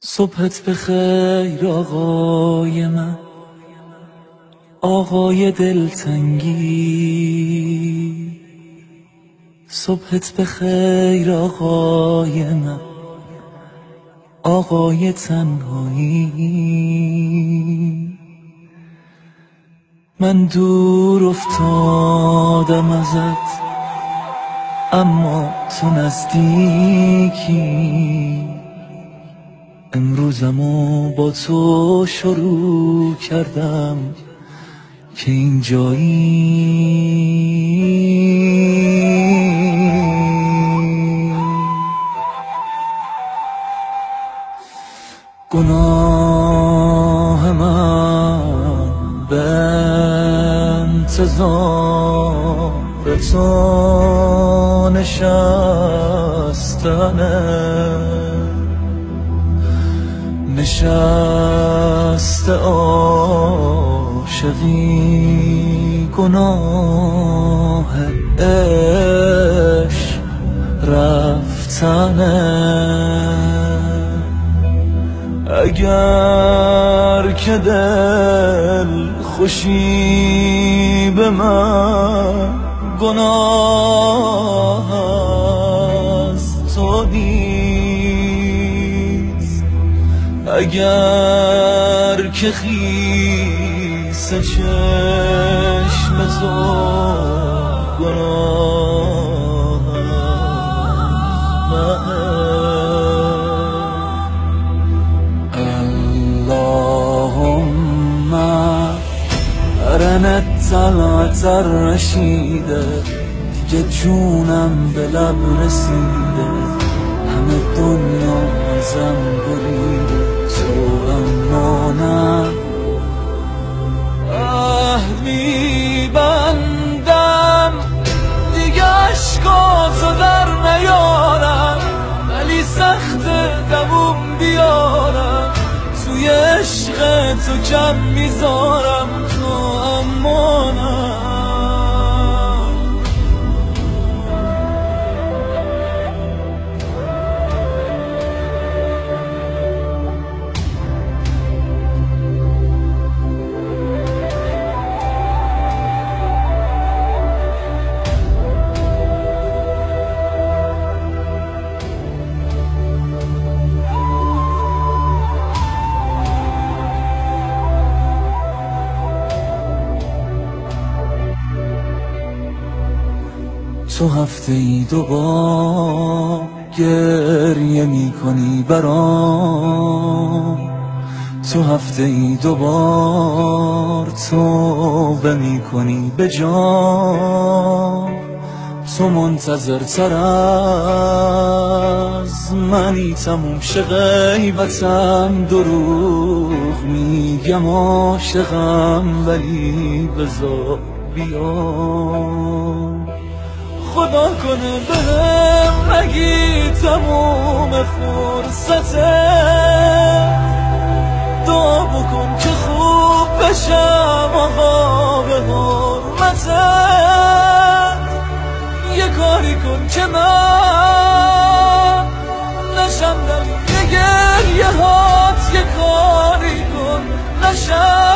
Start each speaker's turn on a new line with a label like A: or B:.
A: صبحت بخیر آقای من، آقای دلتنگی. صبحت بخیر آقای من، آقای تنهایی. من دور افتادم ازت اما تو نزدیکی. امروزمو با تو شروع کردم که اینجایی. گناه من به انتظار تو نشست عاشقی. گناه عشق رفتنه. اگر که دل خوشی به من گناه از تو نیست. اگر که خیس چشم تو گناه اللهم ارنا طلعت الرشیده. دیگه جونم به لب رسیده، همه دنیا ازم بریده، تو اما نه. میبندم دیگه عشقاتو در نیارم، ولی سخت دووم بیارم. توی عشق تو کم میذارم، تو اما نه. تو هفته ای دوبار گریه می کنی برام. تو هفته ای دوبار توبه می کنی به جان. تو منتظر تر از منی تموم شه غیبتم. دروغ میگم عاشقم، ولی بذار بیام. خدا کنه بهم نگی تموم فرصته. دعا بکن که خوب بشم آقا به حرمتت. یه کاری کن که من نشم دلیل گریه هات. یه کاری کن نشم